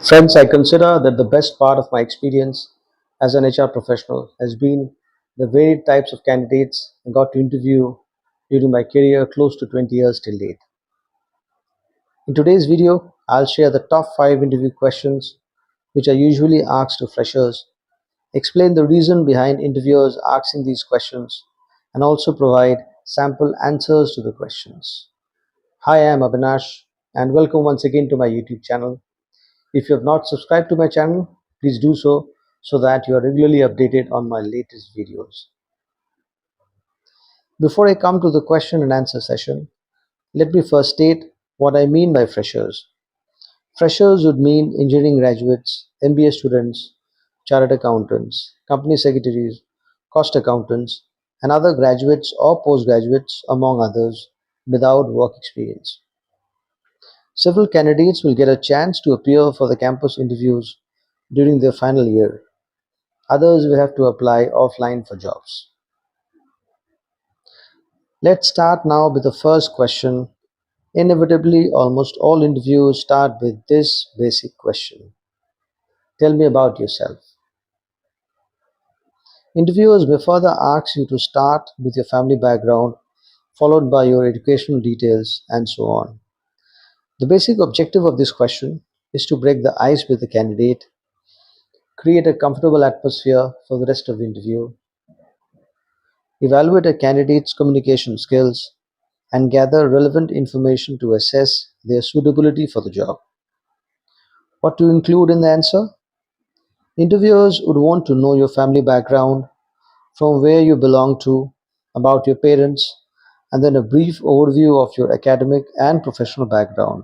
Friends, I consider that the best part of my experience as an HR professional has been the varied types of candidates I got to interview during my career close to 20 years till date. In today's video, I'll share the top 5 interview questions which are usually asked to freshers, explain the reason behind interviewers asking these questions, and also provide sample answers to the questions. Hi, I'm Abhinash, and welcome once again to my YouTube channel. If you have not subscribed to my channel, please do so that you are regularly updated on my latest videos. Before I come to the question and answer session, let me first state what I mean by freshers. Freshers would mean engineering graduates, MBA students, chartered accountants, company secretaries, cost accountants, and other graduates or postgraduates, among others, without work experience. Several candidates will get a chance to appear for the campus interviews during their final year. Others will have to apply offline for jobs. Let's start now with the first question. Inevitably, almost all interviews start with this basic question: tell me about yourself. Interviewers may further ask you to start with your family background, followed by your educational details, and so on. The basic objective of this question is to break the ice with the candidate, create a comfortable atmosphere for the rest of the interview, evaluate a candidate's communication skills, and gather relevant information to assess their suitability for the job. What to include in the answer? Interviewers would want to know your family background, from where you belong to, about your parents, and then a brief overview of your academic and professional background,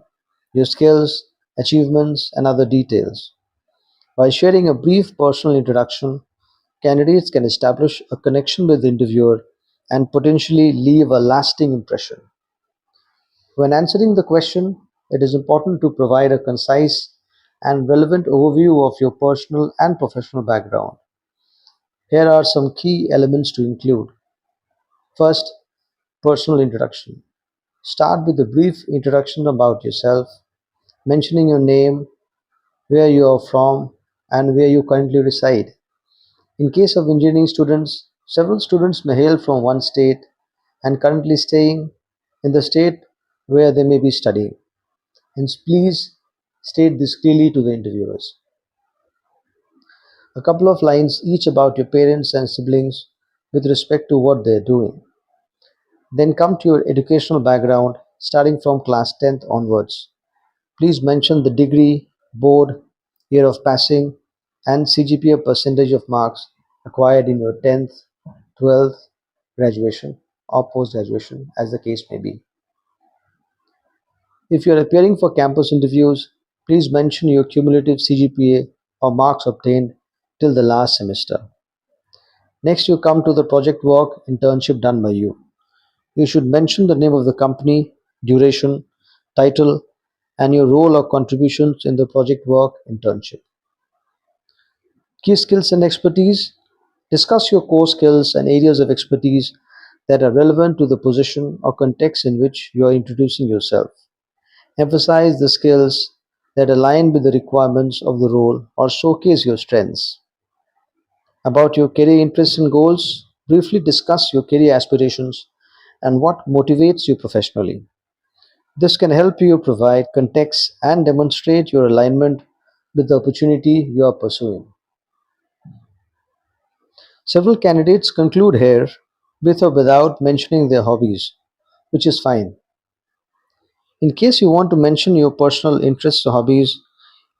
your skills, achievements, and other details. By sharing a brief personal introduction, candidates can establish a connection with the interviewer and potentially leave a lasting impression. When answering the question, it is important to provide a concise and relevant overview of your personal and professional background. Here are some key elements to include. First, personal introduction. Start with a brief introduction about yourself, mentioning your name, where you are from, and where you currently reside. In case of engineering students, several students may hail from one state and currently staying in the state where they may be studying. Hence, please state this clearly to the interviewers. A couple of lines each about your parents and siblings with respect to what they are doing. Then come to your educational background starting from class 10th onwards. Please mention the degree, board, year of passing, and CGPA percentage of marks acquired in your 10th, 12th graduation or post graduation, as the case may be. If you are appearing for campus interviews, please mention your cumulative CGPA or marks obtained till the last semester. Next, you come to the project work internship done by you. You should mention the name of the company, duration, title, and your role or contributions in the project work internship. Key skills and expertise. Discuss your core skills and areas of expertise that are relevant to the position or context in which you are introducing yourself. Emphasize the skills that align with the requirements of the role or showcase your strengths. About your career interests and goals, briefly discuss your career aspirations and what motivates you professionally. This can help you provide context and demonstrate your alignment with the opportunity you are pursuing. Several candidates conclude here with or without mentioning their hobbies, which is fine. In case you want to mention your personal interests or hobbies,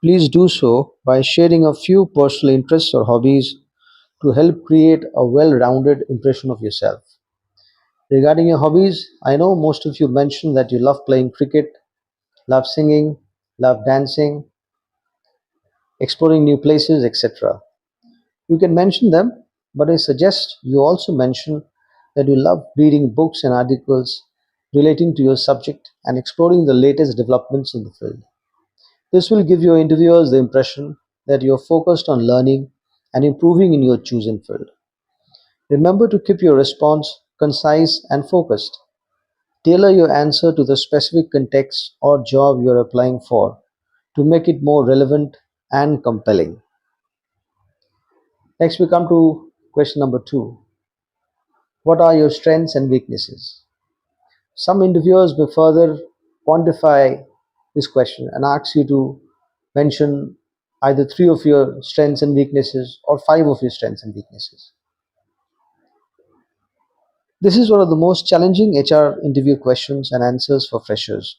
please do so by sharing a few personal interests or hobbies to help create a well rounded impression of yourself. Regarding your hobbies, I know most of you mentioned that you love playing cricket, love singing, love dancing, exploring new places, etc. You can mention them, but I suggest you also mention that you love reading books and articles relating to your subject and exploring the latest developments in the field. This will give your interviewers the impression that you are focused on learning and improving in your chosen field. Remember to keep your response concise and focused. Tailor your answer to the specific context or job you are applying for to make it more relevant and compelling. Next, we come to question number two. What are your strengths and weaknesses? Some interviewers may further quantify this question and ask you to mention either three of your strengths and weaknesses or five of your strengths and weaknesses. This is one of the most challenging HR interview questions and answers for freshers.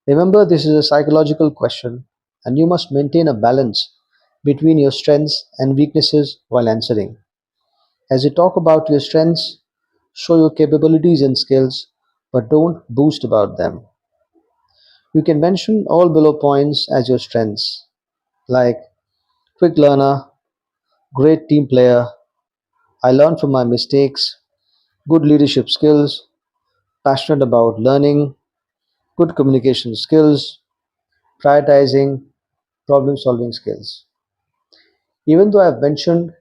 Remember, this is a psychological question, and you must maintain a balance between your strengths and weaknesses while answering. As you talk about your strengths, show your capabilities and skills, but don't boast about them. You can mention all below points as your strengths, like quick learner, great team player, I learn from my mistakes, good leadership skills, passionate about learning, good communication skills, prioritizing, problem solving skills. Even though I've mentioned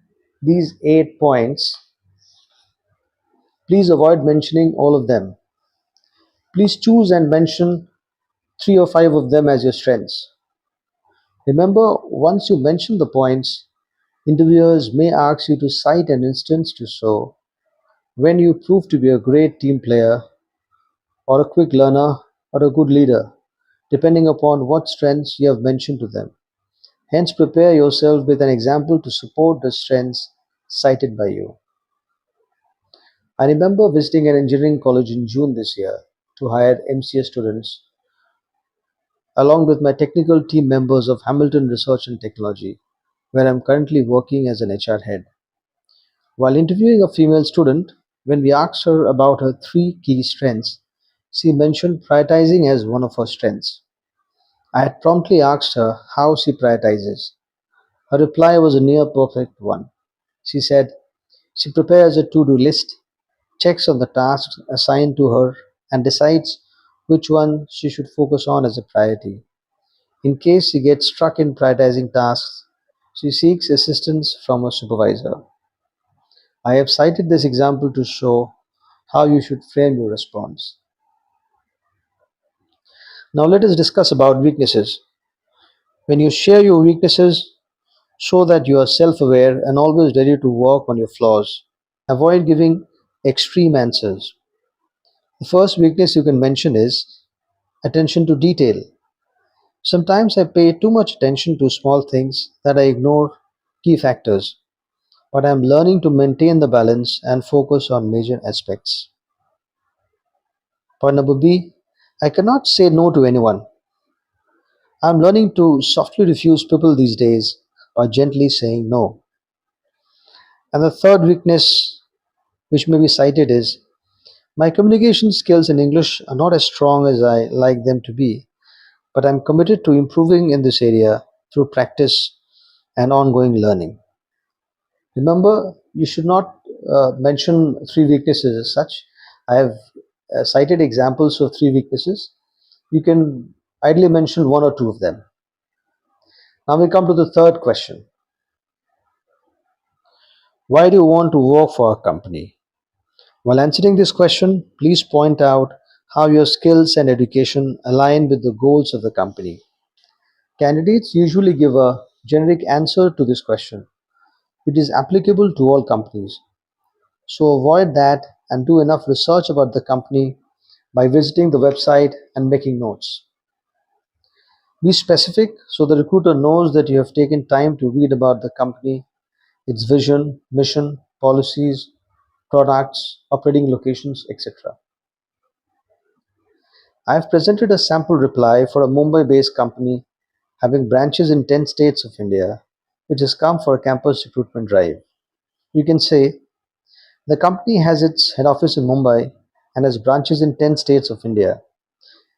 these 8 points, please avoid mentioning all of them. Please choose and mention three or five of them as your strengths. Remember, once you mention the points, interviewers may ask you to cite an instance to show when you prove to be a great team player or a quick learner or a good leader, depending upon what strengths you have mentioned to them. Hence, prepare yourself with an example to support the strengths cited by you. I remember visiting an engineering college in June this year to hire MCA students, along with my technical team members of Hamilton Research and Technology, where I'm currently working as an HR head. While interviewing a female student, when we asked her about her three key strengths, she mentioned prioritizing as one of her strengths. I had promptly asked her how she prioritizes. Her reply was a near perfect one. She said she prepares a to do list, checks on the tasks assigned to her, and decides which one she should focus on as a priority. In case she gets stuck in prioritizing tasks, she seeks assistance from her supervisor. I have cited this example to show how you should frame your response. Now let us discuss about weaknesses. When you share your weaknesses, show that you are self aware and always ready to work on your flaws. Avoid giving extreme answers. The first weakness you can mention is attention to detail. Sometimes I pay too much attention to small things that I ignore key factors, but I am learning to maintain the balance and focus on major aspects. Point number B, I cannot say no to anyone. I am learning to softly refuse people these days by gently saying no. And the third weakness which may be cited is my communication skills in English are not as strong as I like them to be, but I'm committed to improving in this area through practice and ongoing learning. Remember, you should not mention three weaknesses as such. I have cited examples of three weaknesses. You can idly mention one or two of them. Now we come to the third question. Why do you want to work for a company? While answering this question, please point out how your skills and education align with the goals of the company. Candidates usually give a generic answer to this question. It is applicable to all companies. So avoid that and do enough research about the company by visiting the website and making notes. Be specific so the recruiter knows that you have taken time to read about the company, its vision, mission, policies, products, operating locations, etc. I have presented a sample reply for a Mumbai based company having branches in 10 states of India, which has come for a campus recruitment drive. You can say the company has its head office in Mumbai and has branches in 10 states of India.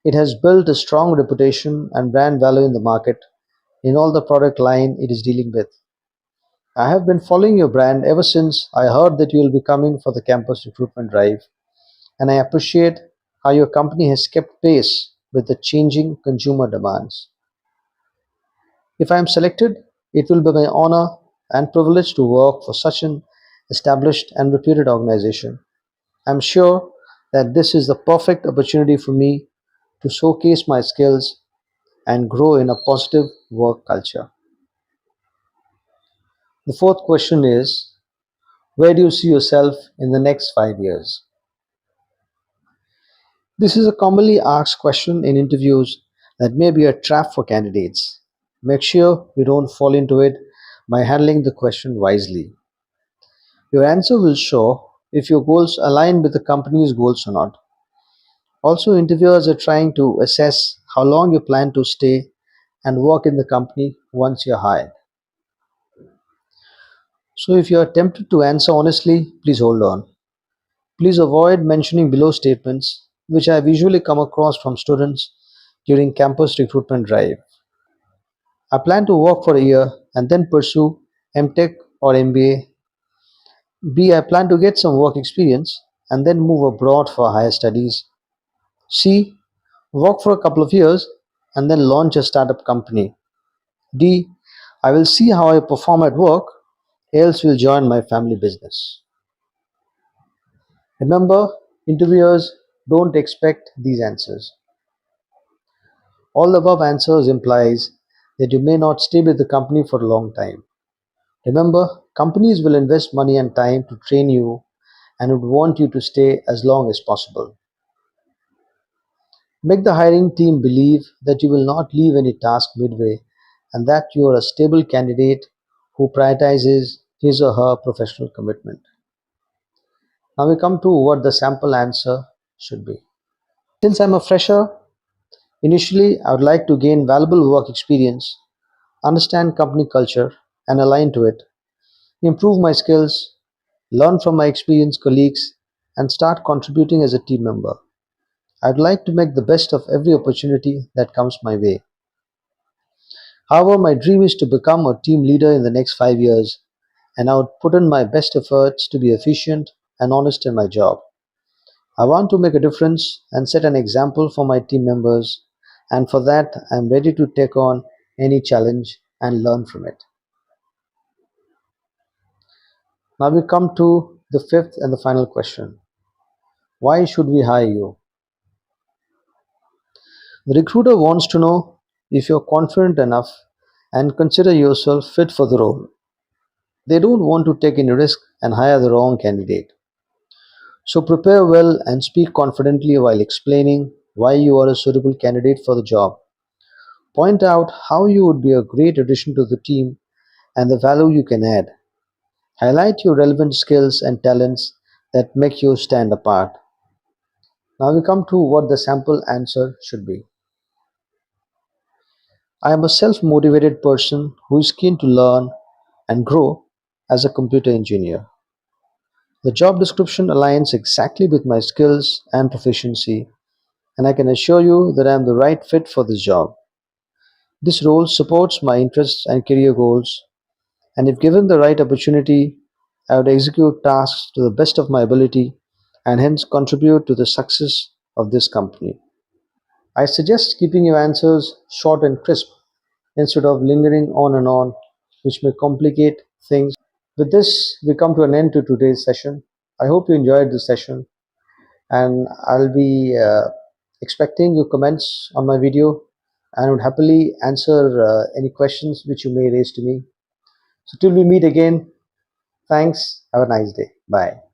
It has built a strong reputation and brand value in the market in all the product line it is dealing with. I have been following your brand ever since I heard that you will be coming for the campus recruitment drive, and I appreciate how your company has kept pace with the changing consumer demands. If I am selected, it will be my honor and privilege to work for such an established and reputed organization. I'm sure that this is the perfect opportunity for me to showcase my skills and grow in a positive work culture. The fourth question is, where do you see yourself in the next 5 years? This is a commonly asked question in interviews that may be a trap for candidates. Make sure you don't fall into it by handling the question wisely. Your answer will show if your goals align with the company's goals or not. Also, interviewers are trying to assess how long you plan to stay and work in the company once you're hired. So, if you are tempted to answer honestly, please hold on. Please avoid mentioning below statements, which I have usually come across from students during campus recruitment drive. I plan to work for a year and then pursue MTech or MBA. B. I plan to get some work experience and then move abroad for higher studies. C. Work for a couple of years and then launch a startup company. D. I will see how I perform at work, else will join my family business. Remember, interviewers don't expect these answers. All the above answers implies that you may not stay with the company for a long time. Remember, companies will invest money and time to train you and would want you to stay as long as possible. Make the hiring team believe that you will not leave any task midway and that you are a stable candidate who prioritizes his or her professional commitment. Now we come to what the sample answer should be. Since I'm a fresher, initially I would like to gain valuable work experience, understand company culture and align to it, improve my skills, learn from my experienced colleagues, and start contributing as a team member. I'd like to make the best of every opportunity that comes my way. However, my dream is to become a team leader in the next 5 years, and I would put in my best efforts to be efficient and honest in my job. I want to make a difference and set an example for my team members, and for that, I am ready to take on any challenge and learn from it. Now we come to the fifth and the final question. Why should we hire you? The recruiter wants to know if you're confident enough and consider yourself fit for the role. They don't want to take any risk and hire the wrong candidate. So prepare well and speak confidently while explaining why you are a suitable candidate for the job. Point out how you would be a great addition to the team and the value you can add. Highlight your relevant skills and talents that make you stand apart. Now we come to what the sample answer should be. I am a self motivated person who is keen to learn and grow as a computer engineer. The job description aligns exactly with my skills and proficiency, and I can assure you that I am the right fit for this job. This role supports my interests and career goals, and if given the right opportunity, I would execute tasks to the best of my ability and hence contribute to the success of this company. I suggest keeping your answers short and crisp instead of lingering on, which may complicate things. With this, we come to an end to today's session. I hope you enjoyed this session, and I'll be expecting your comments on my video and would happily answer any questions which you may raise to me. So, till we meet again, thanks. Have a nice day. Bye.